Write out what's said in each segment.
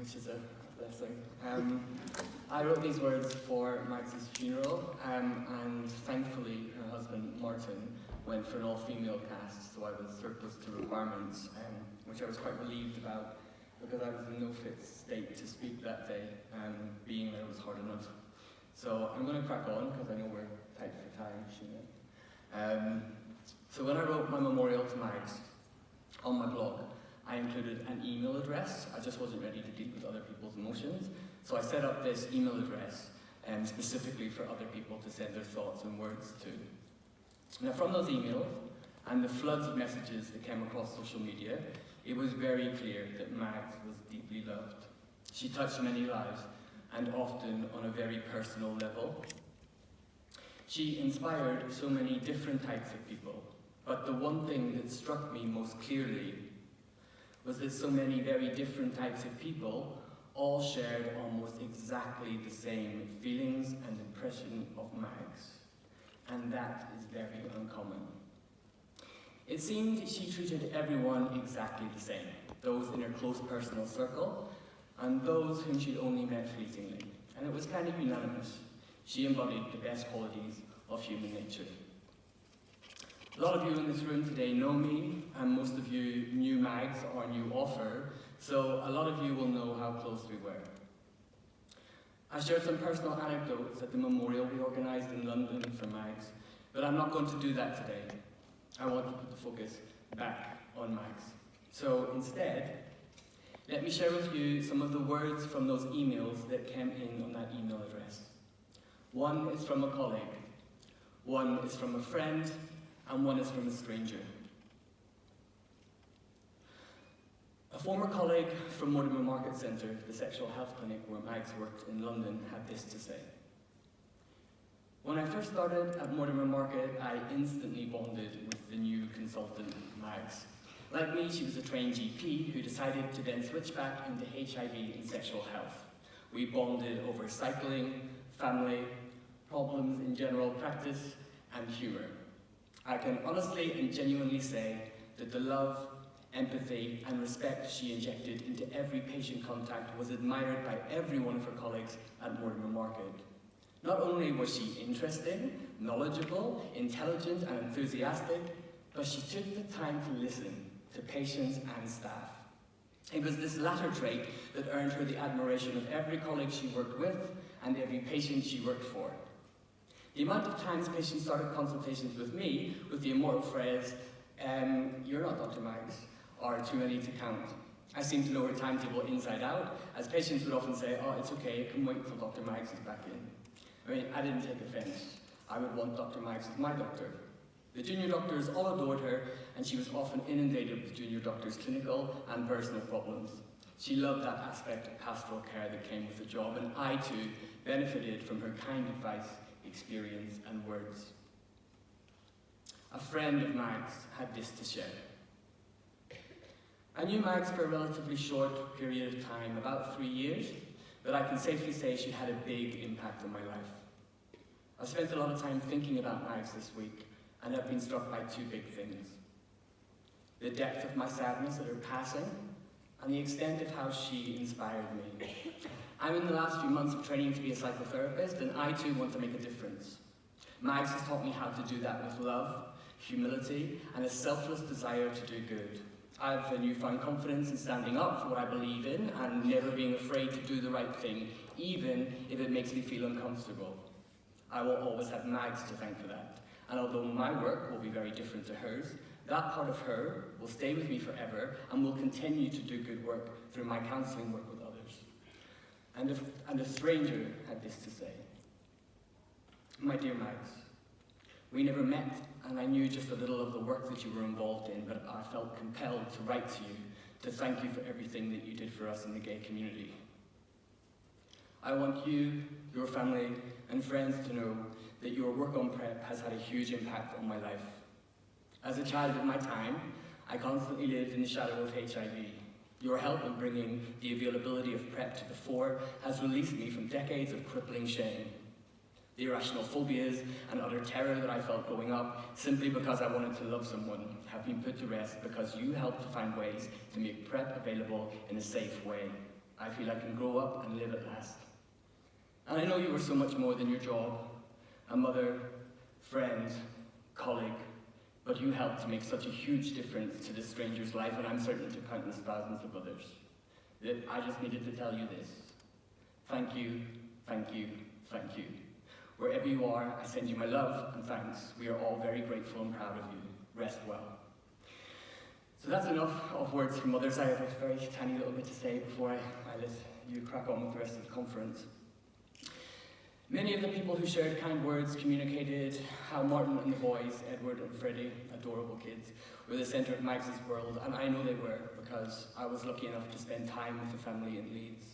which is a blessing. I wrote these words for Max's funeral, and thankfully her husband Martin went for an all-female cast, so I was surplus to requirements, which I was quite relieved about, because I was in no fit state to speak that day, being that it was hard enough. So I'm going to crack on, because I know we're tight for time. So when I wrote my memorial to Mags on my blog, I included an email address. I just wasn't ready to deal with other people's emotions, so I set up this email address specifically for other people to send their thoughts and words to. Now, from those emails and the floods of messages that came across social media, it was very clear that Mags was deeply loved. She touched many lives, and often on a very personal level. She inspired so many different types of people, but the one thing that struck me most clearly was that so many very different types of people all shared almost exactly the same feelings and impression of Mags, and that is very uncommon. It seemed she treated everyone exactly the same, those in her close personal circle, and those whom she'd only met fleetingly, and it was kind of unanimous. She embodied the best qualities of human nature. A lot of you in this room today know me, and most of you knew Mags or knew of her, so a lot of you will know how close we were. I shared some personal anecdotes at the memorial we organised in London for Mags, but I'm not going to do that today. I want to put the focus back on Mags. So instead, let me share with you some of the words from those emails that came in on that email address. One is from a colleague, one is from a friend, and one is from a stranger. A former colleague from Mortimer Market Centre, the sexual health clinic where Mags worked in London, had this to say. When I first started at Mortimer Market, I instantly bonded with the new consultant, Mags. Like me, she was a trained GP who decided to then switch back into HIV and sexual health. We bonded over cycling, family, problems in general practice, and humour. I can honestly and genuinely say that the love, empathy, and respect she injected into every patient contact was admired by every one of her colleagues at Mortimer Market. Not only was she interesting, knowledgeable, intelligent, and enthusiastic, but she took the time to listen to patients and staff. It was this latter trait that earned her the admiration of every colleague she worked with and every patient she worked for. The amount of times patients started consultations with me with the immortal phrase, "You're not Dr. Mags," or "too many to count." I seemed to know her timetable inside out, as patients would often say, "Oh, it's okay, I can wait till Dr. Mags is back in." I mean, I didn't take offence. I would want Dr. Mags as my doctor. The junior doctors all adored her, and she was often inundated with junior doctors' clinical and personal problems. She loved that aspect of pastoral care that came with the job, and I too benefited from her kind advice, experience, and words. A friend of Mags had this to share. I knew Mags for a relatively short period of time, about 3 years, but I can safely say she had a big impact on my life. I've spent a lot of time thinking about Mags this week, and I've been struck by two big things. The depth of my sadness at her passing, and the extent of how she inspired me. I'm in the last few months of training to be a psychotherapist, and I too want to make a difference. Mags has taught me how to do that with love, humility, and a selfless desire to do good. I have a newfound confidence in standing up for what I believe in and never being afraid to do the right thing, even if it makes me feel uncomfortable. I will always have Mags to thank for that, and although my work will be very different to hers, that part of her will stay with me forever and will continue to do good work through my counselling work with others. And a stranger had this to say. My dear Mags, we never met, and I knew just a little of the work that you were involved in, but I felt compelled to write to you to thank you for everything that you did for us in the gay community. I want you, your family, and friends to know that your work on PrEP has had a huge impact on my life. As a child of my time, I constantly lived in the shadow of HIV. Your help in bringing the availability of PrEP to the fore has released me from decades of crippling shame. The irrational phobias and utter terror that I felt growing up, simply because I wanted to love someone, have been put to rest because you helped to find ways to make PrEP available in a safe way. I feel I can grow up and live at last. And I know you were so much more than your job, a mother, friend, colleague, but you helped to make such a huge difference to this stranger's life, and I'm certain to countless thousands of others, that I just needed to tell you this. Thank you, thank you, thank you. Wherever you are, I send you my love and thanks. We are all very grateful and proud of you. Rest well. So that's enough of words from others. I have a very tiny little bit to say before I let you crack on with the rest of the conference. Many of the people who shared kind words communicated how Martin and the boys, Edward and Freddie, adorable kids, were the centre of Mags's world, and I know they were because I was lucky enough to spend time with the family in Leeds.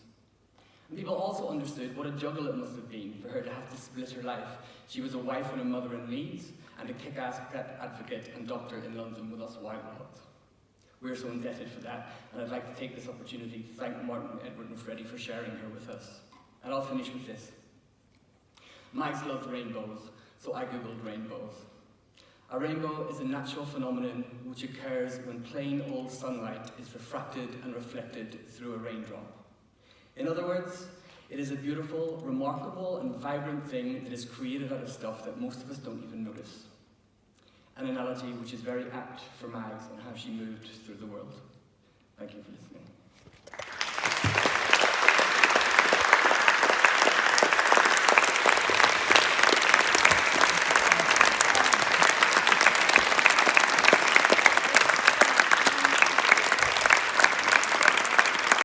And people also understood what a juggle it must have been for her to have to split her life. She was a wife and a mother in Leeds, and a kick-ass prep advocate and doctor in London with us Whitelaws. We're so indebted for that, and I'd like to take this opportunity to thank Martin, Edward and Freddie for sharing her with us. And I'll finish with this. Mags loved rainbows, so I googled rainbows. A rainbow is a natural phenomenon which occurs when plain old sunlight is refracted and reflected through a raindrop. In other words, it is a beautiful, remarkable and vibrant thing that is created out of stuff that most of us don't even notice. An analogy which is very apt for Mags and how she moved through the world. Thank you for listening.